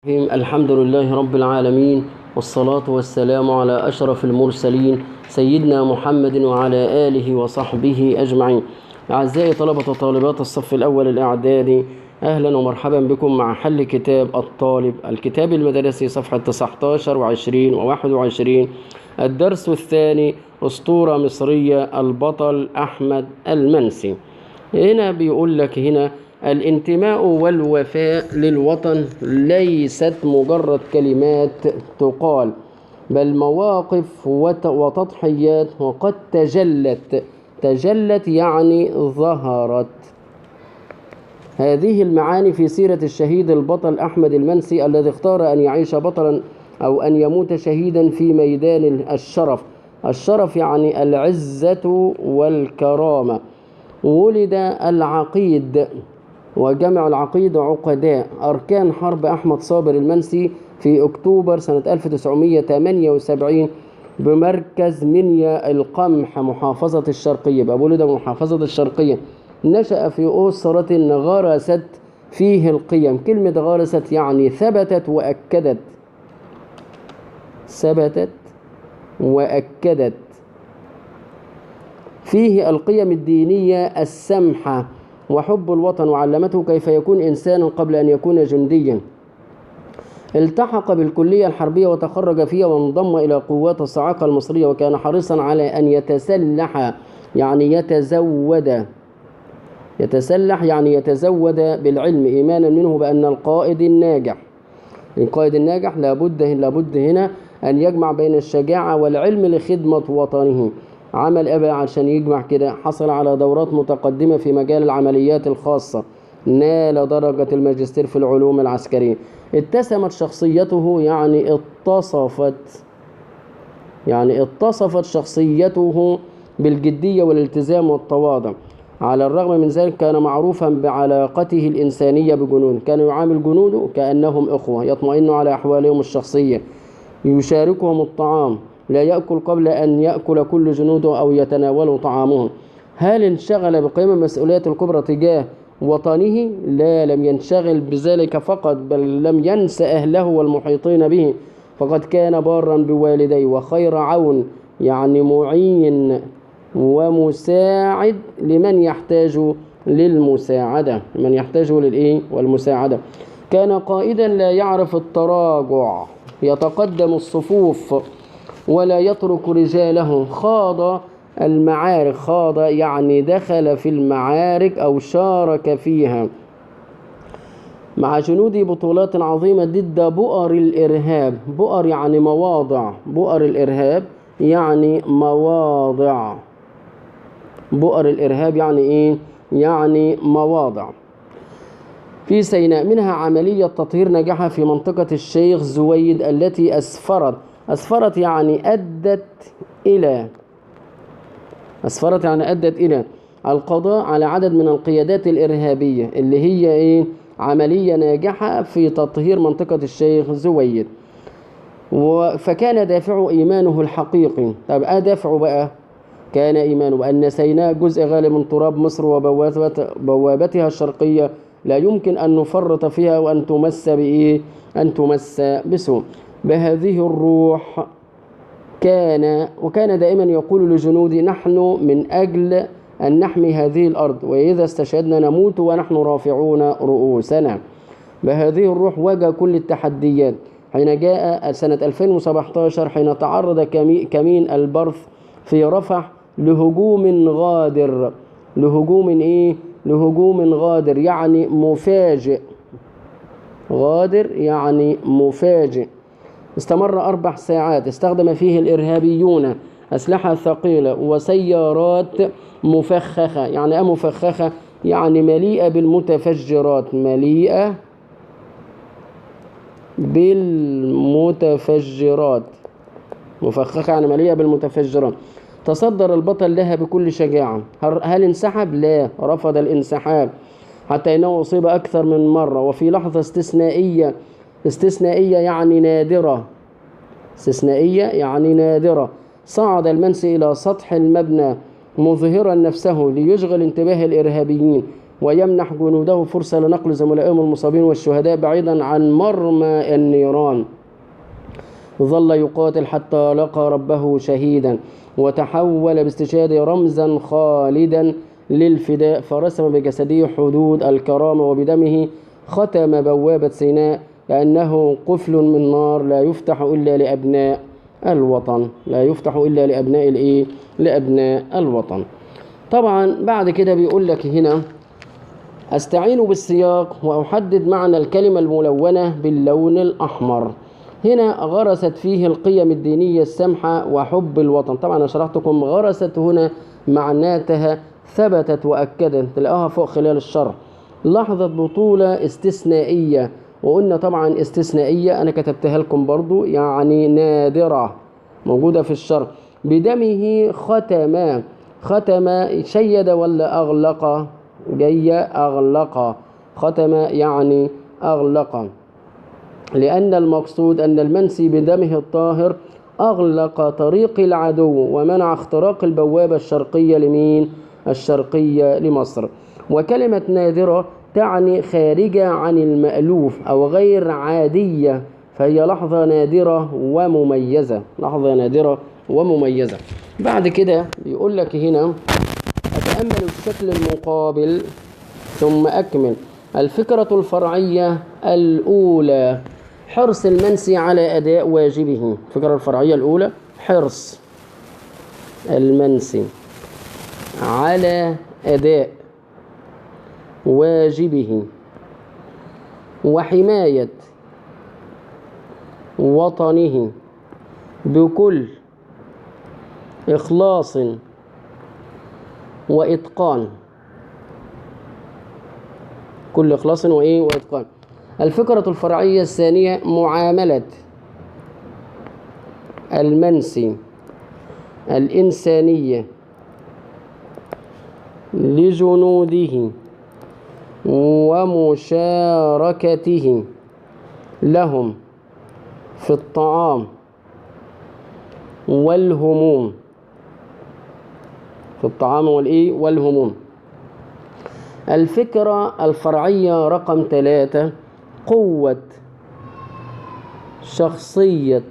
الحمد لله رب العالمين، والصلاة والسلام على أشرف المرسلين سيدنا محمد وعلى آله وصحبه أجمعين. أعزائي طلبة وطالبات الصف الأول الإعدادي، أهلا ومرحبا بكم مع حل كتاب الطالب، الكتاب المدرسي، صفحة 19 و20 و21. الدرس الثاني، أسطورة مصرية، البطل أحمد المنسي. هنا بيقول لك الانتماء والوفاء للوطن ليست مجرد كلمات تقال، بل مواقف وتضحيات، وقد تجلت يعني ظهرت. هذه المعاني في سيرة الشهيد البطل أحمد المنسي، الذي اختار أن يعيش بطلا أو أن يموت شهيدا في ميدان الشرف. الشرف يعني العزة والكرامة. ولد العقيد، وجمع العقيد عقداء، أركان حرب أحمد صابر المنسي في أكتوبر سنة 1978 بمركز منيا القمح، محافظة الشرقية. بقى ولد محافظة الشرقية. نشأ في أسرة غرست فيه القيم. كلمة غرست يعني ثبتت وأكدت فيه القيم الدينية السمحة وحب الوطن، وعلمته كيف يكون إنسانا قبل أن يكون جنديا. التحق بالكلية الحربية وتخرج فيها، وانضم إلى قوات الصاعقة المصرية، وكان حريصا على أن يتسلح يعني يتزود بالعلم، إيمانا منه بأن القائد الناجح لابد هنا أن يجمع بين الشجاعة والعلم لخدمة وطنه. عمل إيه بقى عشان يجمع كده؟ حصل على دورات متقدمة في مجال العمليات الخاصة، نال درجة الماجستير في العلوم العسكرية. اتسمت شخصيته اتصفت شخصيته بالجدية والالتزام والتواضع. على الرغم من ذلك كان معروفا بعلاقته الإنسانية بجنوده، كان يعامل جنوده كأنهم إخوة، يطمئن على أحوالهم الشخصية، يشاركهم الطعام، لا يأكل قبل أن يأكل كل جنوده أو يتناولوا طعامهم. هل انشغل بقيام المسؤوليات الكبرى تجاه وطنه؟ لا، لم ينشغل بذلك فقط، بل لم ينس أهله والمحيطين به. فقد كان بارا بوالديه وخير عون، يعني معين ومساعد لمن يحتاج للمساعدة، والمساعدة. كان قائدا لا يعرف التراجع، يتقدم الصفوف ولا يترك رجاله. خاض يعني دخل في المعارك أو شارك فيها مع جنوده بطولات عظيمة ضد بؤر الإرهاب. بؤر يعني مواضع، بؤر الإرهاب يعني مواضع. بؤر الإرهاب يعني إيه؟ يعني مواضع في سيناء. منها عملية تطهير نجحها في منطقة الشيخ زويد، التي أسفرت يعني أدت إلى القضاء على عدد من القيادات الإرهابية، اللي هي إيه؟ عملية ناجحة في تطهير منطقة الشيخ زويد. فكان دافعه إيمانه الحقيقي. طب دافعه بقى؟ كان إيمانه بأن سيناء جزء غالي من تراب مصر وبوابتها الشرقية، لا يمكن أن نفرط فيها وأن تمس بسوء. بهذه الروح وكان دائما يقول لجنودي: نحن من أجل أن نحمي هذه الأرض، وإذا استشهدنا نموت ونحن رافعون رؤوسنا. بهذه الروح واجه كل التحديات. حين جاء سنة 2017، حين تعرض كمين البرث في رفح لهجوم غادر. لهجوم غادر يعني مفاجئ. استمر 4 ساعات، استخدم فيه الإرهابيون أسلحة ثقيلة وسيارات مفخخة. يعني مفخخة؟ يعني مليئة بالمتفجرات. مفخخة يعني مليئة بالمتفجرات. تصدر البطل لها بكل شجاعة. هل انسحب؟ لا، رفض الانسحاب، حتى إنه أصيب أكثر من مرة. وفي لحظة استثنائية يعني نادرة، صعد المنسي إلى سطح المبنى مظهرا نفسه ليشغل انتباه الإرهابيين. ويمنح جنوده فرصة لنقل زملائهم المصابين والشهداء بعيدا عن مرمى النيران. ظل يقاتل حتى لقى ربه شهيدا، وتحول باستشهاده رمزا خالدا للفداء، فرسم بجسده حدود الكرامة، وبدمه ختم بوابة سيناء، لأنه قفل من نار لا يفتح إلا لأبناء الوطن. لا يفتح إلا لأبناء الإيه؟ لأبناء الوطن. طبعا بعد كده بيقول لك هنا: أستعين بالسياق وأحدد معنى الكلمة الملونة باللون الأحمر. هنا غرست فيه القيم الدينية السمحة وحب الوطن. طبعا أنا شرحتكم غرست هنا معناتها ثبتت وأكدت، تلاقوها فوق خلال الشرح. لحظة بطولة استثنائية، وقلنا طبعا استثنائية أنا كتبتها لكم برضو، يعني نادرة، موجودة في الشرح. بدمه ختم. ختم شيد ولا أغلق؟ جاية أغلق. ختم يعني أغلق، لأن المقصود أن المنسي بدمه الطاهر أغلق طريق العدو ومنع اختراق البوابة الشرقية لمين؟ الشرقية لمصر. وكلمة نادرة تعني خارجة عن المألوف أو غير عادية، فهي لحظة نادرة ومميزة. لحظة نادرة ومميزة. بعد كده بيقول لك هنا: أتأمل الشكل المقابل ثم أكمل. الفكرة الفرعية الأولى: حرص المنسي على أداء واجبه. الفكرة الفرعية الأولى: حرص المنسي على أداء واجبه وحماية وطنه بكل إخلاص وإتقان. كل إخلاص وإتقان. الفكرة الفرعية الثانية: معاملة المنسي الإنسانية لجنوده ومشاركته لهم في الطعام والهموم. في الطعام والهموم. الفكرة الفرعية رقم 3: قوة شخصية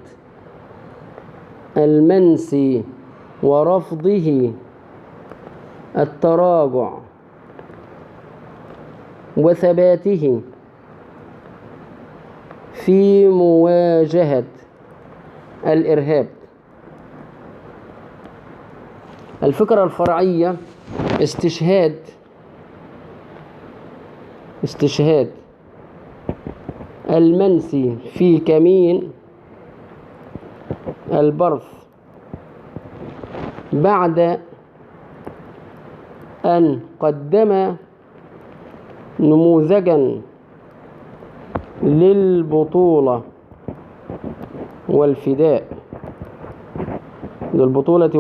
المنسي ورفضه التراجع وثباته في مواجهة الإرهاب. الفكرة الفرعية: استشهاد المنسي في كمين البرث بعد أن قدم نموذجا للبطولة والفداء. للبطولة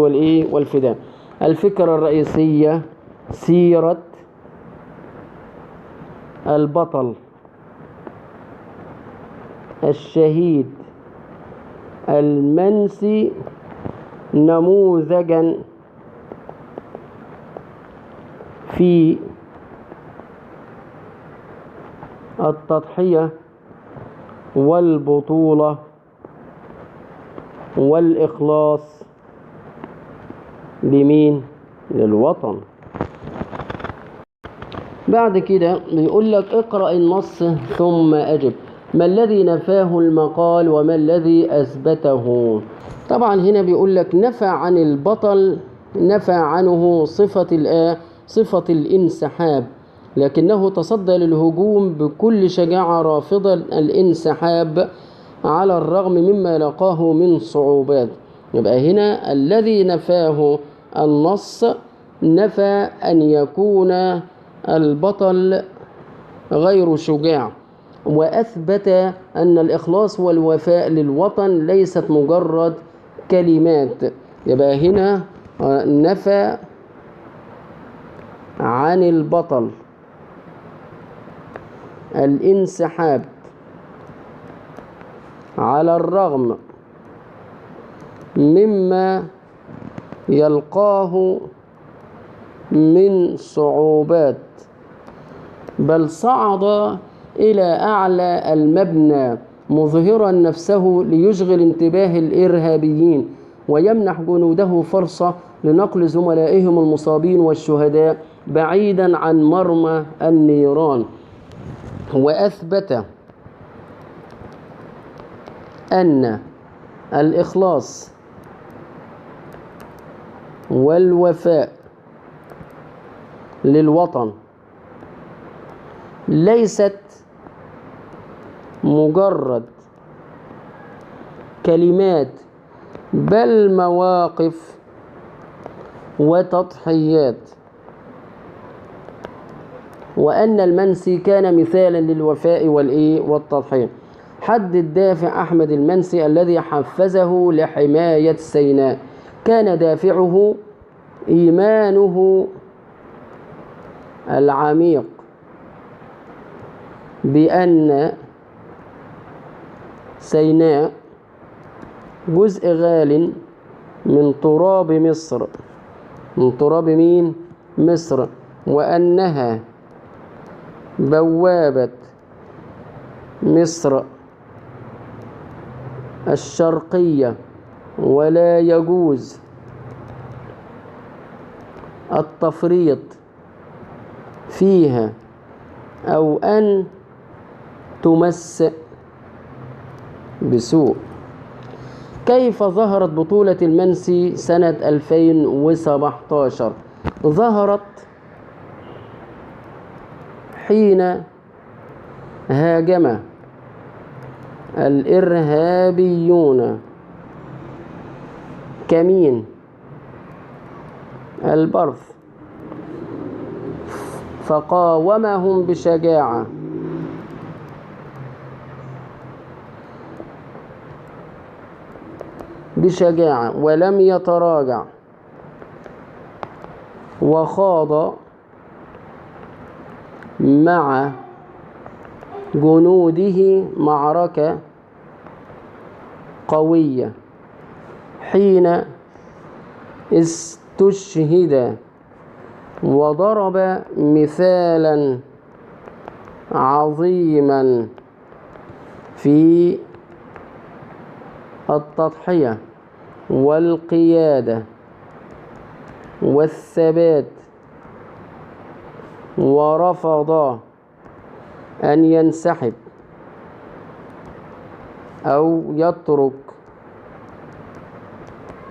والفداء. الفكرة الرئيسية: سيرة البطل الشهيد المنسي نموذجا في التضحية والبطولة والإخلاص لمين؟ للوطن. بعد كده بيقول لك: اقرأ النص ثم أجب. ما الذي نفاه المقال وما الذي أثبته؟ طبعا هنا بيقول لك: نفى عن البطل، نفى عنه صفة الانسحاب، لكنه تصدى للهجوم بكل شجاعة رافضا الانسحاب على الرغم مما لقاه من صعوبات. يبقى هنا الذي نفاه النص نفى أن يكون البطل غير شجاع، وأثبت أن الإخلاص والوفاء للوطن ليست مجرد كلمات. يبقى هنا نفى عن البطل الانسحاب على الرغم مما يلقاه من صعوبات بل صعد إلى أعلى المبنى مظهرا نفسه ليشغل انتباه الإرهابيين ويمنح جنوده فرصة لنقل زملائهم المصابين والشهداء بعيدا عن مرمى النيران. وأثبت أن الإخلاص والوفاء للوطن ليست مجرد كلمات بل مواقف وتضحيات، وأن المنسي كان مثالا للوفاء والتضحية. حد الدافع أحمد المنسي الذي حفزه لحماية سيناء كان دافعه إيمانه العميق بأن سيناء جزء غال من تراب مصر، من تراب مين؟ مصر، وأنها بوابة مصر الشرقية، ولا يجوز التفريط فيها أو أن تمس بسوء. كيف ظهرت بطولة المنسي سنة 2017؟ ظهرت حين هاجم الإرهابيون كمين البرث فقاومهم بشجاعة ولم يتراجع، وخاض مع جنوده معركة قوية حين استشهد، وضرب مثالا عظيما في التضحية والقيادة والثبات، ورفض أن ينسحب أو يترك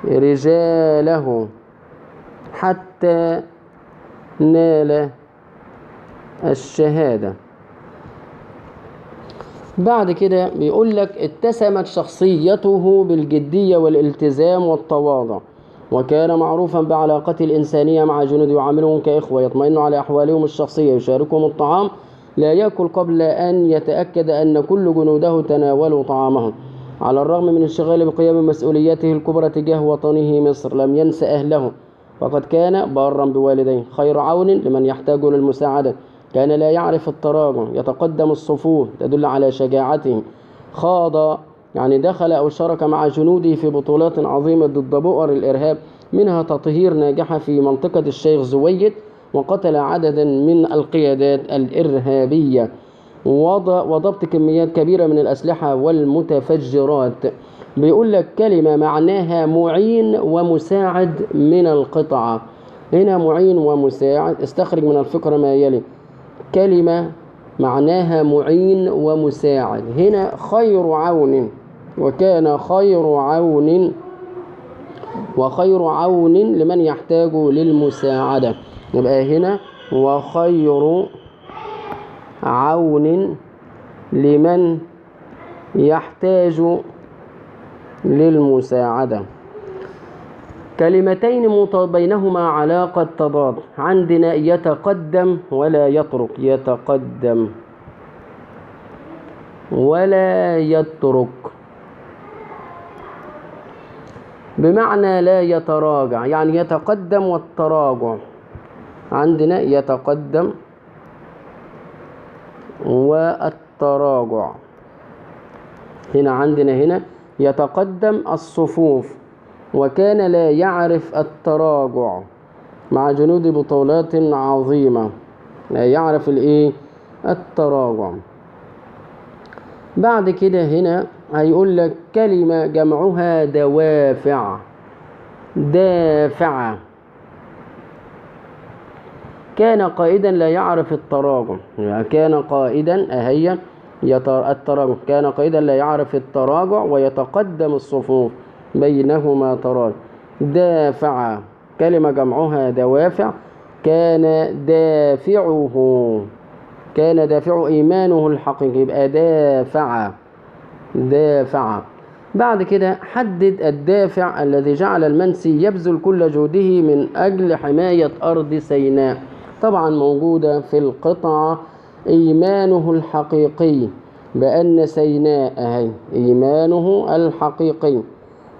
رجاله حتى نال الشهادة. بعد كده بيقول لك اتسمت شخصيته بالجدية والالتزام والتواضع، وكان معروفا بعلاقته الإنسانية مع جنوده، يعاملهم كإخوة، يطمئن على أحوالهم الشخصية، يشاركهم الطعام، لا يأكل قبل أن يتأكد أن كل جنوده تناولوا طعامهم. على الرغم من انشغاله بقيام مسؤولياته الكبرى تجاه وطنه مصر لم ينس أهله، وقد كان بارا بوالديه، خير عون لمن يحتاج للمساعدة، كان لا يعرف التراجع، يتقدم الصفوف تدل على شجاعته، خاض دخل أو شارك مع جنوده في بطولات عظيمة ضد بؤر الإرهاب، منها تطهير ناجحة في منطقة الشيخ زويد، وقتل عددا من القيادات الإرهابية، وضبط كميات كبيرة من الأسلحة والمتفجرات. بيقول لك كلمة معناها معين ومساعد من القطعة. هنا معين ومساعد، استخرج من الفكرة ما يلي. كلمة معناها معين ومساعد، هنا خير عون، وكان خير عون لمن يحتاج للمساعدة، يبقى هنا وخير عون لمن يحتاج للمساعدة. كلمتين بينهما علاقة تضاد، عندنا يتقدم ولا يترك، يتقدم ولا يترك بمعنى لا يتراجع، يتقدم والتراجع، عندنا يتقدم والتراجع، هنا عندنا يتقدم الصفوف، وكان لا يعرف التراجع مع جنود بطولات عظيمة، لا يعرف التراجع. بعد كده هنا هيقول لك كلمة جمعها دوافع. دافع. كان قائدا لا يعرف التراجع، يعني كان قائدا أهي التراجع، كان قائدا لا يعرف التراجع ويتقدم الصفوف بينهما تراجع. دافع كلمة جمعها دوافع. كان دافعه، كان دافع إيمانه الحقيقي، يبقى دافع. دافع. بعد كده حدد الدافع الذي جعل المنسي يبذل كل جهده من أجل حماية أرض سيناء. طبعا موجودة في القطعة إيمانه الحقيقي بأن سيناء، أهي إيمانه الحقيقي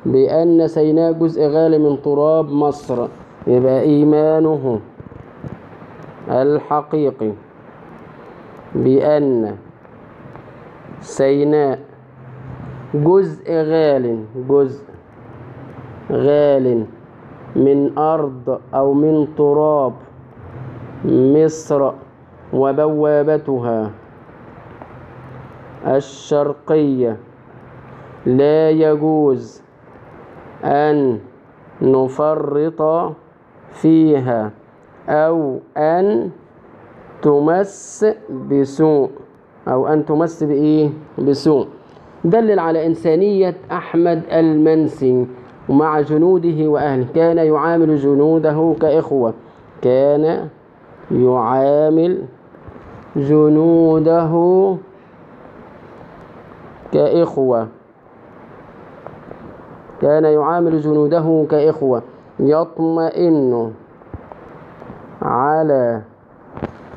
بأن سيناء جزء غالي من تراب مصر، يبقى إيمانه الحقيقي بأن سيناء جزء غال من أرض أو من تراب مصر وبوابتها الشرقية لا يجوز أن نفرط فيها أو أن تمس بسوء، أو أن تمس بإيه؟ بسوء. دلل على إنسانية أحمد المنسي ومع جنوده وأهله. كان يعامل جنوده كإخوة، كان يعامل جنوده كإخوة، كان يعامل جنوده كإخوة، يطمئن على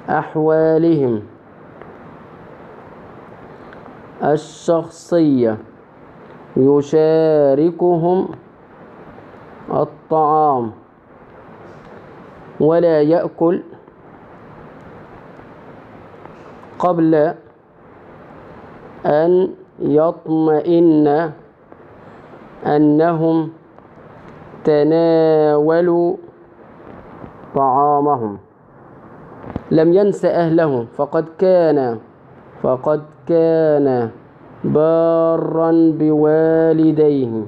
أحوالهم الشخصية، يشاركهم الطعام ولا يأكل قبل أن يطمئن أنهم تناولوا طعامهم. لم ينس أهله، فقد كان بارا بوالديه،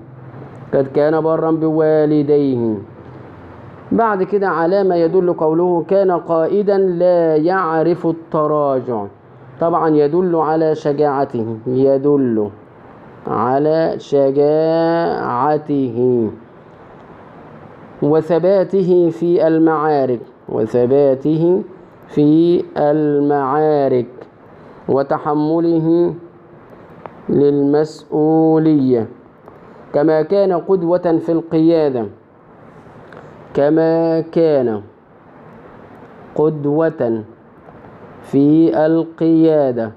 قد كان بارا بوالديه. بعد كده على ما يدل قوله كان قائدا لا يعرف التراجع. طبعا يدل على شجاعته، يدل على شجاعته وثباته في المعارك، وثباته في المعارك وتحمله للمسؤولية. كما كان قدوة في القيادة، كما كان قدوة في القيادة.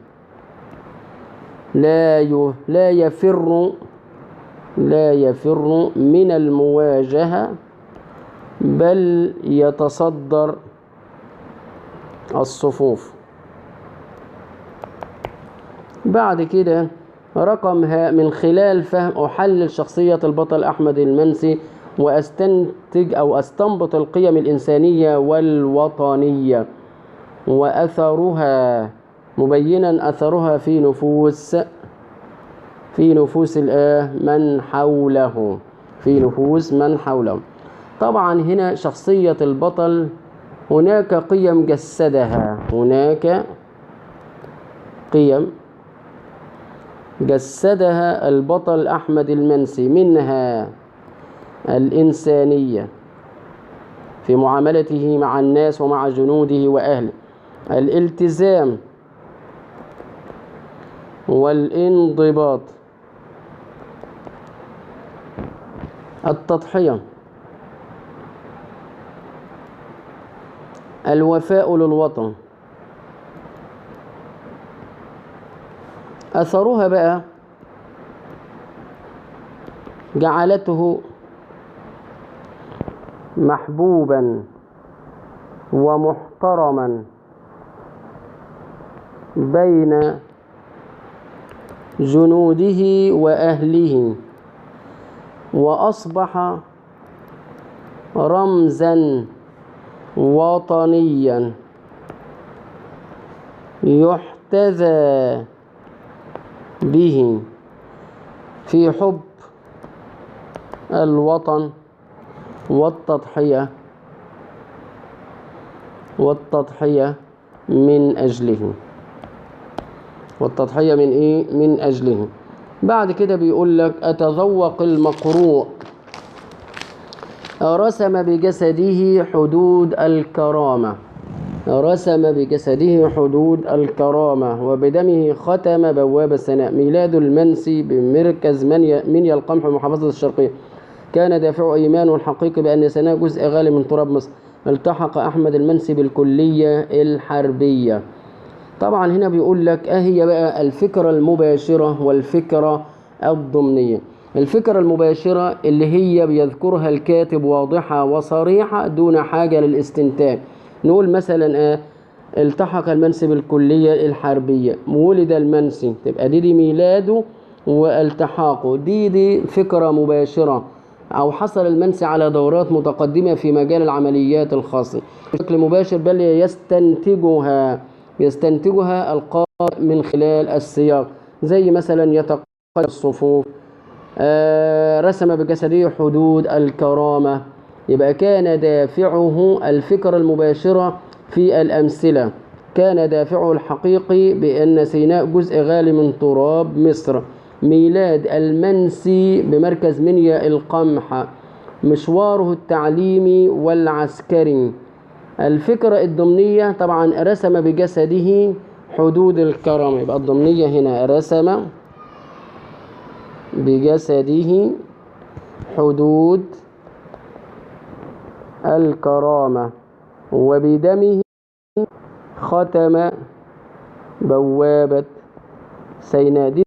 لا يفر من المواجهة، بل يتصدر الصفوف. بعد كده رقم من خلال فهم أحلل شخصية البطل أحمد المنسي وأستنتج أو أستنبط القيم الإنسانية والوطنية وأثرها، مبينا أثرها في نفوس من حوله، في نفوس من حوله. طبعا هنا شخصية البطل هناك قيم جسدها، هناك قيم جسدها البطل أحمد المنسي، منها الإنسانية في معاملته مع الناس ومع جنوده وأهله، الالتزام والانضباط، التضحية، الوفاء للوطن. أثرها بقى جعلته محبوبا ومحترما بين جنوده وأهله، وأصبح رمزا وطنيا يحتذى به في حب الوطن والتضحية من أجله. والتضحية من إيه؟ من أجله. بعد كده بيقول لك أتذوق المقروء رسم بجسده حدود الكرامة. رسم بجسده حدود الكرامة وبدمه ختم بواب السناء. ميلاد المنسي بمركز منيا القمح بمحافظة الشرقية. كان دافع إيمانه الحقيقي بأن سيناء جزء غالي من تراب مصر. التحق أحمد المنسي بالكلية الحربية. طبعا هنا بيقول لك هي بقى الفكرة المباشرة والفكرة الضمنية. الفكرة المباشرة اللي هي بيذكرها الكاتب واضحة وصريحة دون حاجة للاستنتاج. نقول مثلا التحق المنسي بالكلية الحربية، ولد المنسي، تبقى دي ميلاده والتحاقه، دي فكرة مباشرة. أو حصل المنسي على دورات متقدمة في مجال العمليات الخاصة بشكل مباشر، بل يستنتجها القارئ من خلال السياق، زي مثلا يتقدم الصفوف، رسم بجسده حدود الكرامة. يبقى كان دافعه الفكرة المباشرة في الأمثلة، كان دافعه الحقيقي بأن سيناء جزء غالي من تراب مصر. ميلاد المنسي بمركز منيا القمح، مشواره التعليمي والعسكري. الفكرة الضمنية طبعا رسم بجسده حدود الكرامة. يبقى الضمنية هنا رسم بجسده حدود الكرامة وبدمه ختم بوابة سيناء.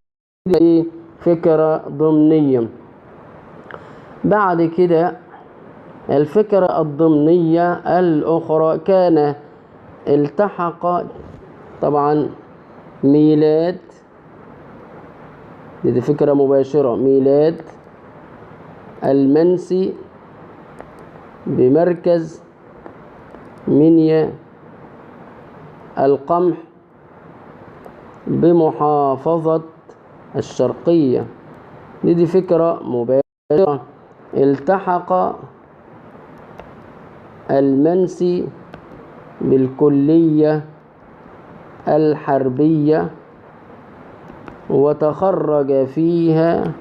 دي فكرة ضمنية. بعد كده الفكرة الضمنية الأخرى، كان التحق طبعا ميلاد، دي فكرة مباشرة، ميلاد المنسي بمركز منيا القمح بمحافظة الشرقية. دي فكرة مباشرة. التحق المنسي بالكلية الحربية وتخرج فيها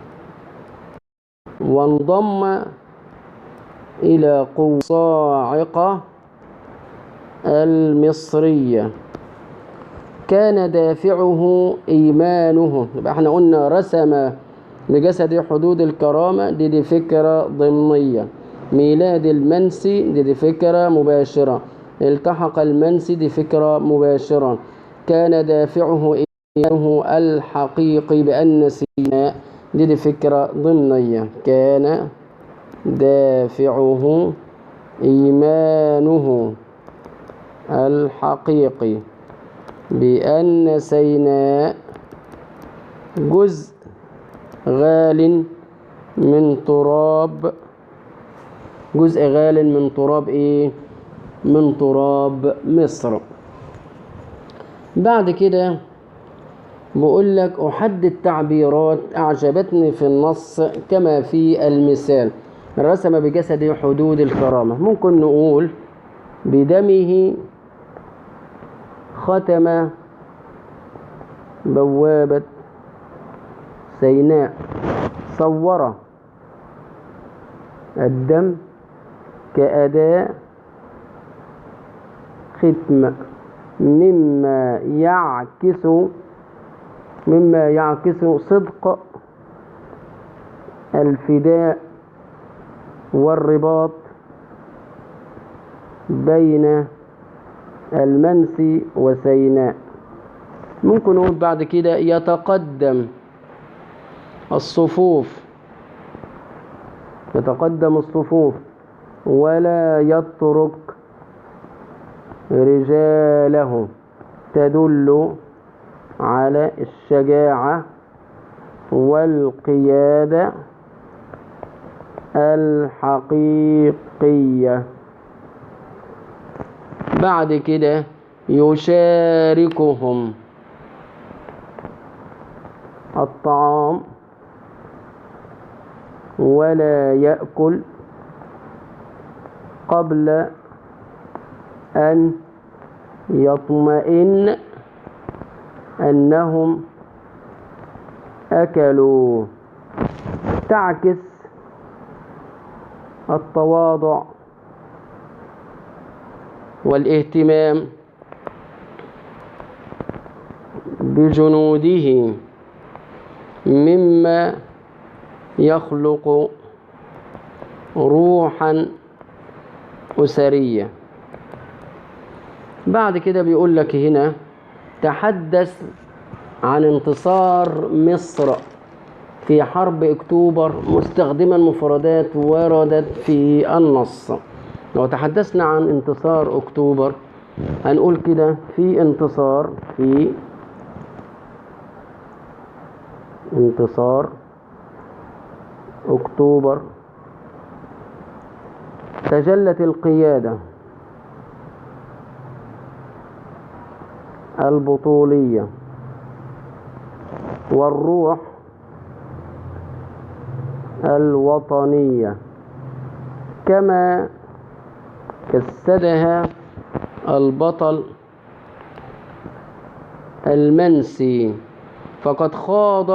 وانضم إلى قوى الصاعقة المصرية. كان دافعه إيمانه. يبقى احنا قلنا رسم بجسد حدود الكرامة، دي فكرة ضمنية. ميلاد المنسي دي فكرة مباشرة. التحق المنسي دي فكرة مباشرة. كان دافعه إيمانه الحقيقي بأن سيناء، دي فكرة ضمنية. كان دافعه إيمانه الحقيقي بأن سيناء جزء غال من تراب، جزء غال من تراب إيه؟ من تراب مصر. بعد كده بقول لك أحدد تعبيرات أعجبتني في النص كما في المثال. رسم بجسده حدود الكرامة، ممكن نقول بدمه ختم بوابة سيناء. صور الدم كأداة ختم مما يعكس صدق الفداء والرباط بين المنسي وسيناء. ممكن نقول بعد كده يتقدم الصفوف ولا يترك رجاله، تدل على الشجاعة والقيادة الحقيقية. بعد كده يشاركهم الطعام ولا يأكل قبل أن يطمئن أنهم أكلوا. تعكس التواضع والاهتمام بجنوده مما يخلق روحا أسرية. بعد كده بيقول لك هنا تحدث عن انتصار مصر في حرب أكتوبر مستخدما مفردات وردت في النص. لو تحدثنا عن انتصار أكتوبر هنقول كده في انتصار أكتوبر تجلت القيادة البطولية والروح الوطنية كما جسدها البطل المنسي، فقد خاض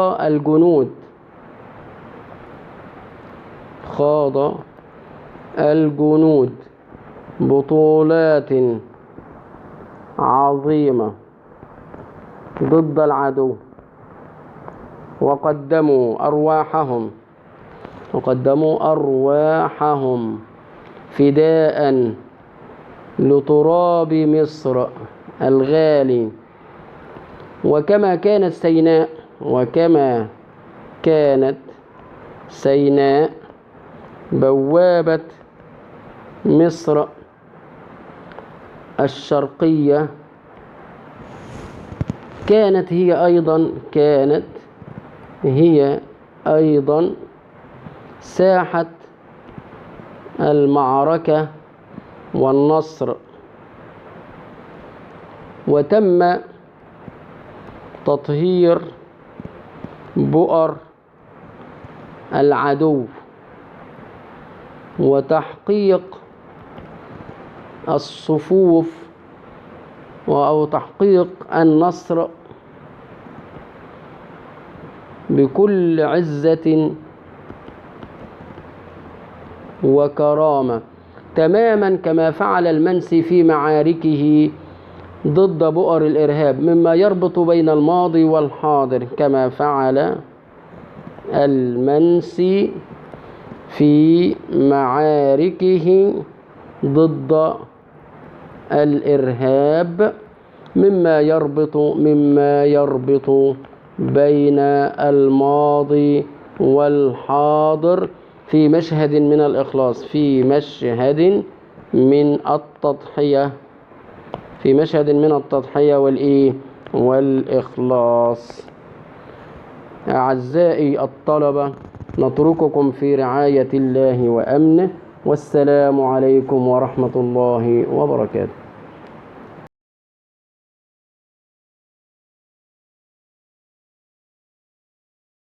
الجنود بطولات عظيمة ضد العدو وقدموا أرواحهم فداء لتراب مصر الغالي. وكما كانت سيناء بوابة مصر الشرقية، كانت هي أيضا ساحة المعركة والنصر. وتم تطهير بؤر العدو وتحقيق الصفوف أو تحقيق النصر بكل عزة وكرامة، تماما كما فعل المنسي في معاركه ضد بؤر الإرهاب، مما يربط بين الماضي والحاضر، كما فعل المنسي في معاركه ضد الإرهاب، مما يربط بين الماضي والحاضر في مشهد من الإخلاص، في مشهد من التضحية والإخلاص. أعزائي الطلبة، نترككم في رعاية الله وأمنه، والسلام عليكم ورحمة الله وبركاته.